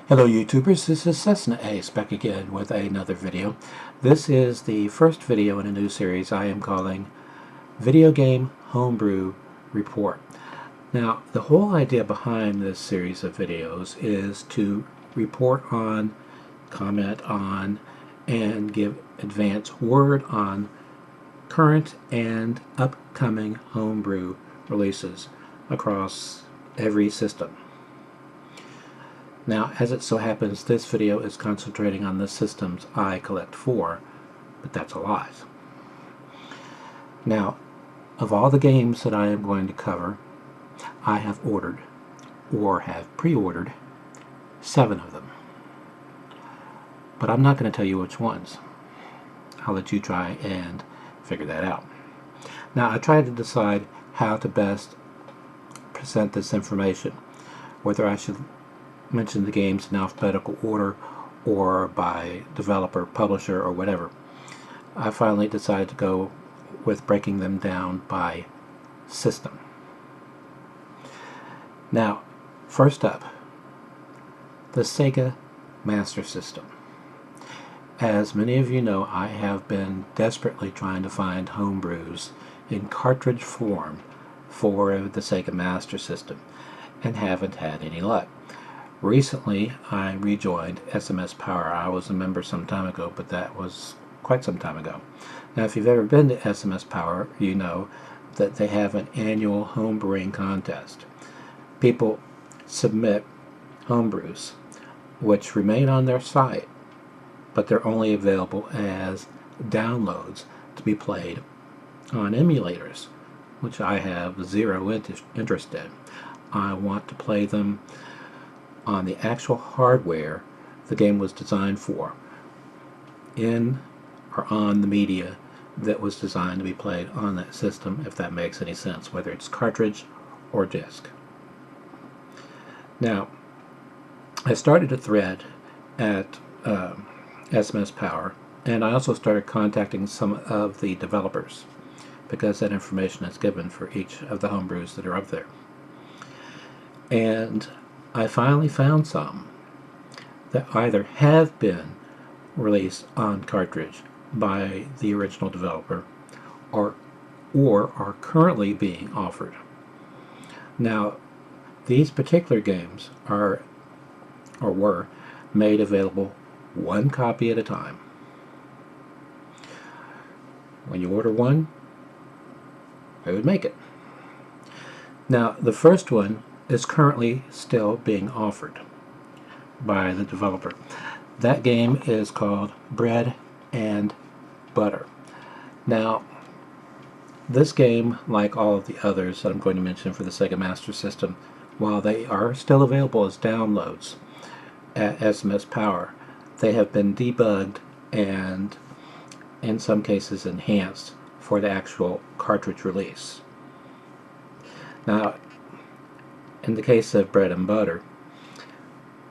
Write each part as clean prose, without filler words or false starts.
Hello YouTubers, this is Cessnaace back again with another video. This is the first video in a new series I am calling Videogame Homebrew Report. Now, the whole idea behind this series of videos is to report on, comment on, and give advance word on current and upcoming homebrew releases across every system. Now, as it so happens, this video is concentrating on the systems I collect for, but that's a lie. Now, of all the games that I am going to cover, I have ordered, or have pre-ordered, 7 of them. But I'm not going to tell you which ones. I'll let you try and figure that out. Now, I tried to decide how to best present this information, whether I should mention the games in alphabetical order or by developer, publisher, or whatever. I finally decided to go with breaking them down by system. Now, first up, the Sega Master System. As many of you know, I have been desperately trying to find homebrews in cartridge form for the Sega Master System and haven't had any luck. Recently, I rejoined SMS Power. I was a member some time ago, but that was quite some time ago. Now, if you've ever been to SMS Power, you know that they have an annual homebrewing contest. People submit homebrews, which remain on their site, but they're only available as downloads to be played on emulators, which I have zero interest in. I want to play them on the actual hardware the game was designed for, in or on the media that was designed to be played on that system, if that makes any sense, whether it's cartridge or disc. Now, I started a thread at SMS Power, and I also started contacting some of the developers because that information is given for each of the homebrews that are up there. And I finally found some that either have been released on cartridge by the original developer or are currently being offered. Now, these particular games are or were made available one copy at a time. When you order one, they would make it. Now, the first one is currently still being offered by the developer. That game is called Bread and Butter. Now, this game, like all of the others that I'm going to mention for the Sega Master System, while they are still available as downloads at SMS Power, they have been debugged and in some cases enhanced for the actual cartridge release. Now, in the case of Bread and Butter,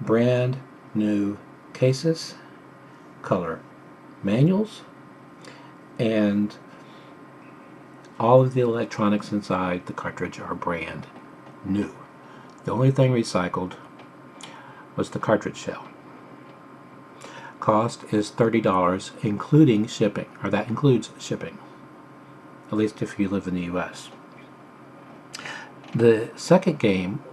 brand new cases, color manuals, and all of the electronics inside the cartridge are brand new. The only thing recycled was the cartridge shell. Cost is $30, including shipping, or that includes shipping, at least if you live in the US. The second game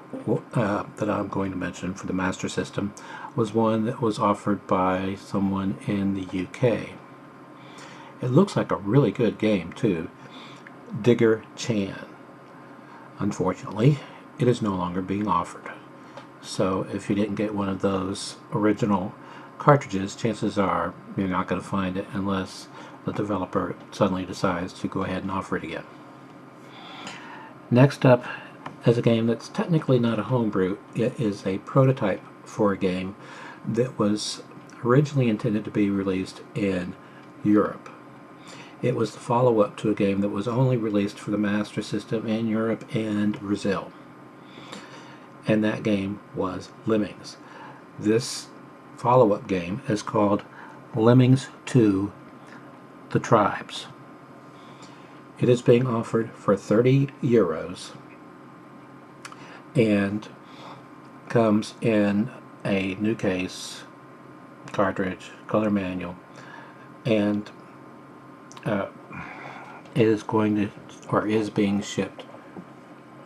that I'm going to mention for the Master System was one that was offered by someone in the UK. It looks like a really good game too, Digger Chan. Unfortunately, it is no longer being offered. So if you didn't get one of those original cartridges, chances are you're not going to find it unless the developer suddenly decides to go ahead and offer it again. Next up is a game that's technically not a homebrew. It is a prototype for a game that was originally intended to be released in Europe. It was the follow-up to a game that was only released for the Master System in Europe and Brazil. And that game was Lemmings. This follow-up game is called Lemmings 2: The Tribes. It is being offered for 30 euros and comes in a new case, cartridge, color manual, and it is going to, or is being shipped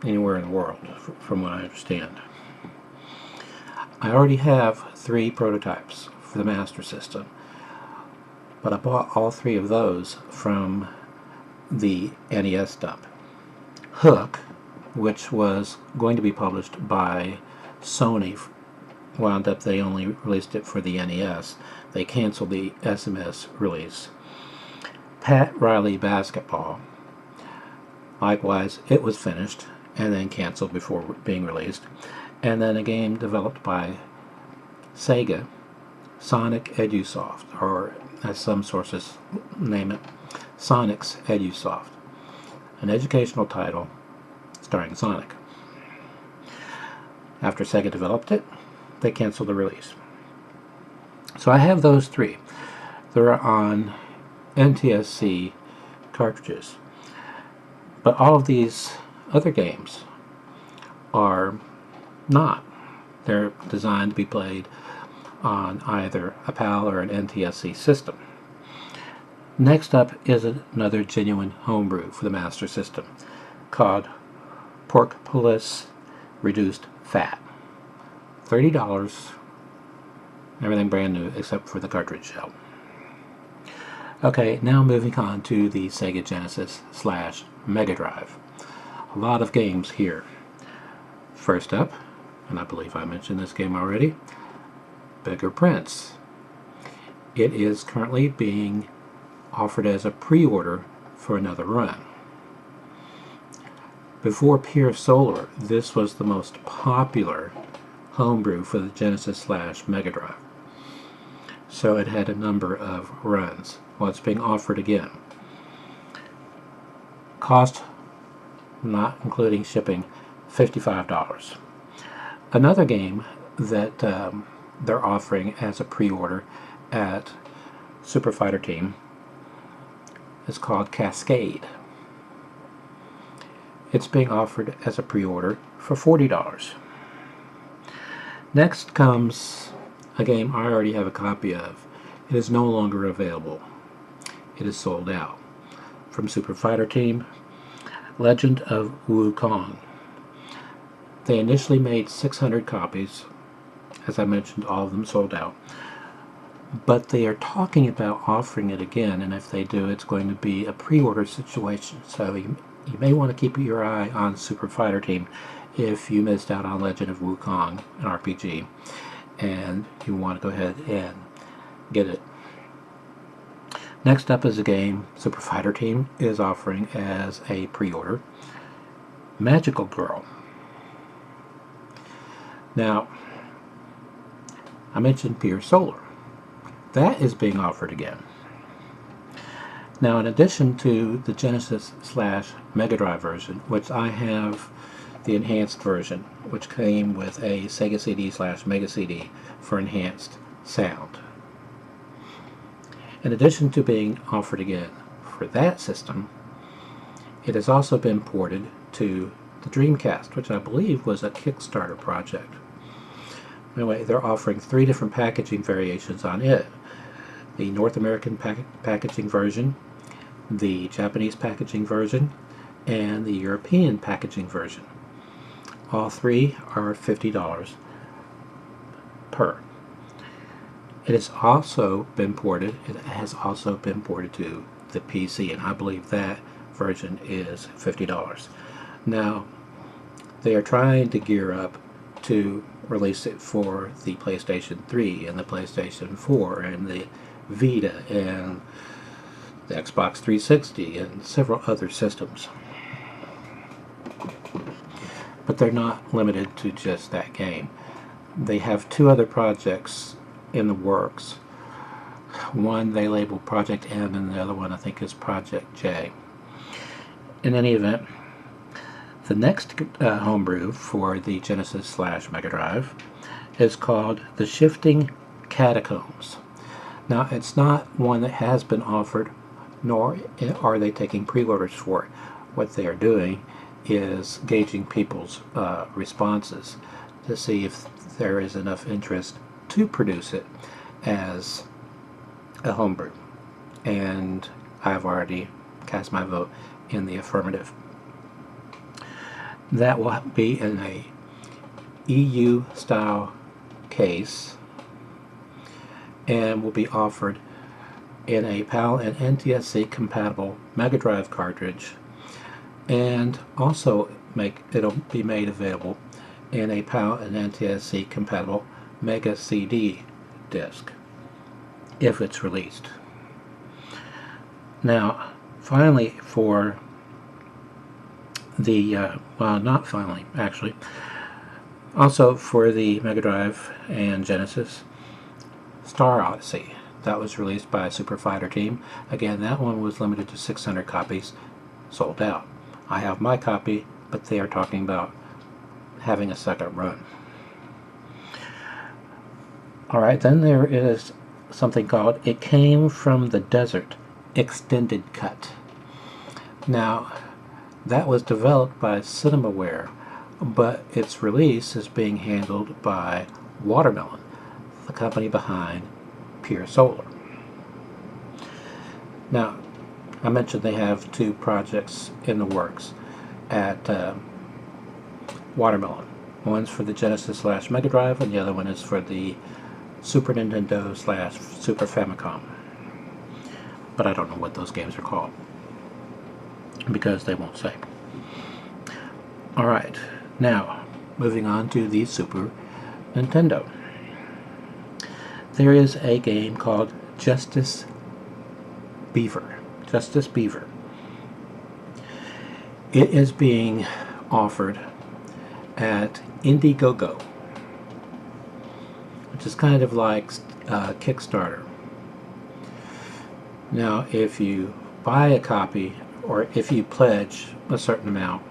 anywhere in the world, from what I understand. I already have 3 prototypes for the Master System, but I bought all 3 of those from the NES dump. Hook, which was going to be published by Sony, wound up they only released it for the NES. They canceled the SMS release. Pat Riley Basketball, likewise, it was finished and then canceled before being released. And then a game developed by Sega, Sonic EduSoft, or as some sources name it, Sonic's EduSoft, an educational title starring Sonic. After Sega developed it, they canceled the release. So I have those 3. They're on NTSC cartridges. But all of these other games are not. They're designed to be played on either a PAL or an NTSC system. Next up is another genuine homebrew for the Master System called Porkopolis Reduced Fat. $30, everything brand new except for the cartridge shell. Okay, now moving on to the Sega Genesis / Mega Drive. A lot of games here. First up, and I believe I mentioned this game already, Beggar Prince. It is currently being offered as a pre-order for another run. Before Pure Solar, this was the most popular homebrew for the Genesis / Mega Drive. So it had a number of runs. Well, it's being offered again. Cost, not including shipping, $55. Another game that they're offering as a pre-order at Super Fighter Team is called Cascade. It's being offered as a pre-order for $40. Next comes a game I already have a copy of. It is no longer available. It is sold out. From Super Fighter Team, Legend of Wukong. They initially made 600 copies. As I mentioned, all of them sold out. But they are talking about offering it again, and if they do, it's going to be a pre-order situation. So you may want to keep your eye on Super Fighter Team if you missed out on Legend of Wukong, an RPG, and you want to go ahead and get it. Next up is a game Super Fighter Team is offering as a pre-order, Magical Girl. Now, I mentioned Pure Solar. That is being offered again. Now, in addition to the Genesis / Mega Drive version, which I have the enhanced version, which came with a Sega CD / Mega CD for enhanced sound. In addition to being offered again for that system, it has also been ported to the Dreamcast, which I believe was a Kickstarter project. Anyway, they're offering 3 different packaging variations on it. The North American packaging version, the Japanese packaging version, and the European packaging version. All 3 are $50 per. It has also been ported. It has also been ported to the PC, and I believe that version is $50. Now, they are trying to gear up to release it for the PlayStation 3 and the PlayStation 4 and the Vita and the Xbox 360 and several other systems. But they're not limited to just that game. They have 2 other projects in the works. One they label Project M, and the other one I think is Project J. In any event, the next homebrew for the Genesis / Mega Drive is called The Shifting Catacombs. Now, it's not one that has been offered, nor are they taking pre-orders for it. What they are doing is gauging people's responses to see if there is enough interest to produce it as a homebrew. And I've already cast my vote in the affirmative. That will be in a EU style case and will be offered in a PAL and NTSC compatible Mega Drive cartridge, and also it'll be made available in a PAL and NTSC compatible Mega CD disc if it's released. Now, finally, for the well, not finally, actually, also for the Mega Drive and Genesis, Star Odyssey. That was released by Super Fighter Team. Again, that one was limited to 600 copies, sold out. I have my copy, but they are talking about having a second run. Alright, then there is something called It Came from the Desert Extended Cut. Now, that was developed by Cinemaware, but its release is being handled by Watermelon, the company behind Pure Solar. Now, I mentioned they have two projects in the works at Watermelon. One's for the Genesis / Mega Drive, and the other one is for the Super Nintendo / Super Famicom. But I don't know what those games are called, because they won't say. Alright, now, moving on to the Super Nintendo. There is a game called Justice Beaver. It is being offered at Indiegogo, which is kind of like Kickstarter. Now, if you buy a copy, or if you pledge a certain amount,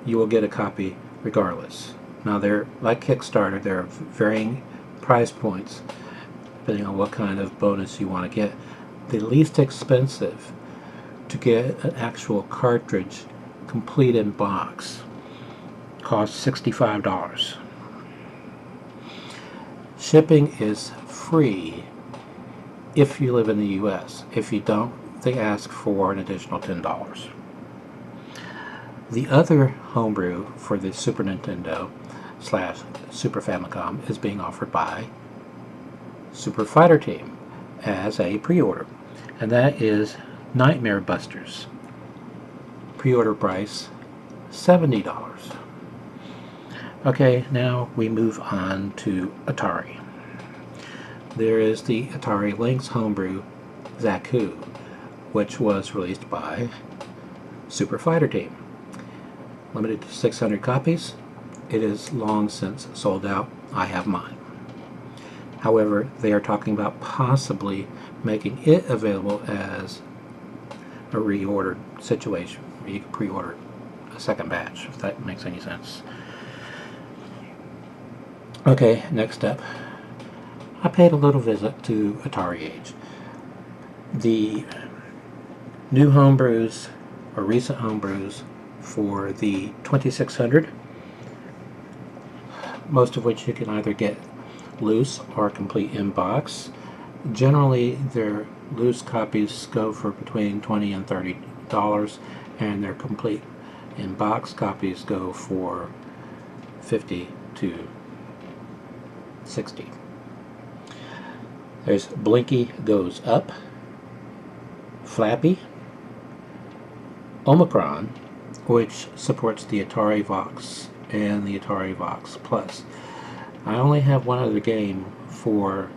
you will get a copy regardless. Now, they're like Kickstarter, there are varying price points depending on what kind of bonus you want to get. The least expensive to get an actual cartridge complete in box costs $65. Shipping is free if you live in the US. If you don't, they ask for an additional $10. The other homebrew for the Super Nintendo / Super Famicom is being offered by Super Fighter Team as a pre-order, and that is Nightmare Busters. Pre-order price $70. Okay, now we move on to Atari. There is the Atari Lynx homebrew Zaku, which was released by Super Fighter Team. Limited to 600 copies. It is long since sold out. I have mine. However, they are talking about possibly making it available as a reordered situation, where you can pre-order a second batch, if that makes any sense. Okay, next up. I paid a little visit to Atari Age. The new homebrews, or recent homebrews, for the 2600, most of which you can either get loose or complete in box. Generally, their loose copies go for between $20 and $30, and their complete in box copies go for $50 to $60. There's Blinky Goes Up, Flappy, Omicron, which supports the Atari Vox and the Atari Vox Plus. I only have one other game for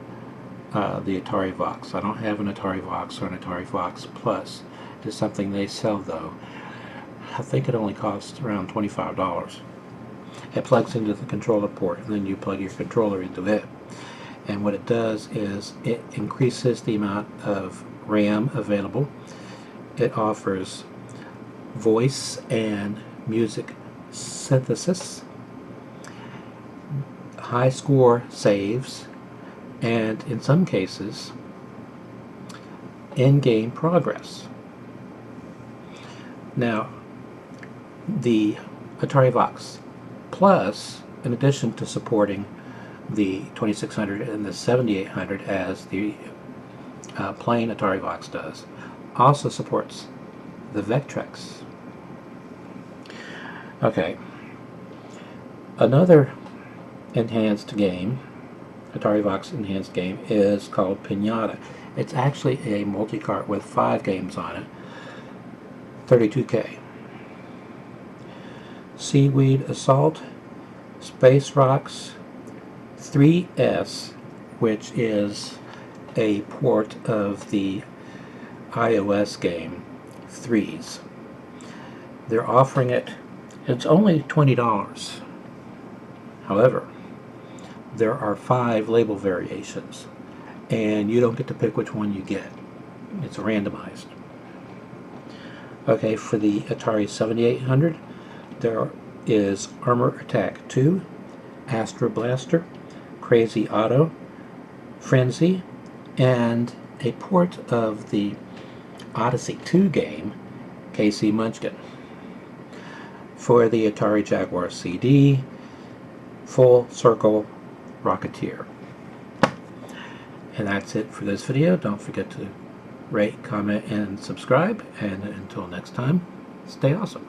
the Atari Vox. I don't have an Atari Vox or an Atari Vox Plus. It's something they sell, though. I think it only costs around $25. It plugs into the controller port, and then you plug your controller into it. And what it does is it increases the amount of RAM available. It offers voice and music synthesis, high score saves, and in some cases, in-game progress. Now, the Atari Vox Plus, in addition to supporting the 2600 and the 7800 as the plain AtariVox does. Also supports the Vectrex. Okay, another enhanced game, AtariVox enhanced game, is called Pinata. It's actually a multi-cart with 5 games on it, 32K. Seaweed Assault, Space Rocks, 3S, which is a port of the iOS game 3s. They're offering it, it's only $20. However, there are 5 label variations, and you don't get to pick which one you get. It's randomized. Okay, for the Atari 7800, there is Armor Attack 2, Astro Blaster, Crazy Auto, Frenzy, and a port of the Odyssey 2 game, KC Munchkin. For the Atari Jaguar CD, Full Circle Rocketeer. And that's it for this video. Don't forget to rate, comment, and subscribe. And until next time, stay awesome.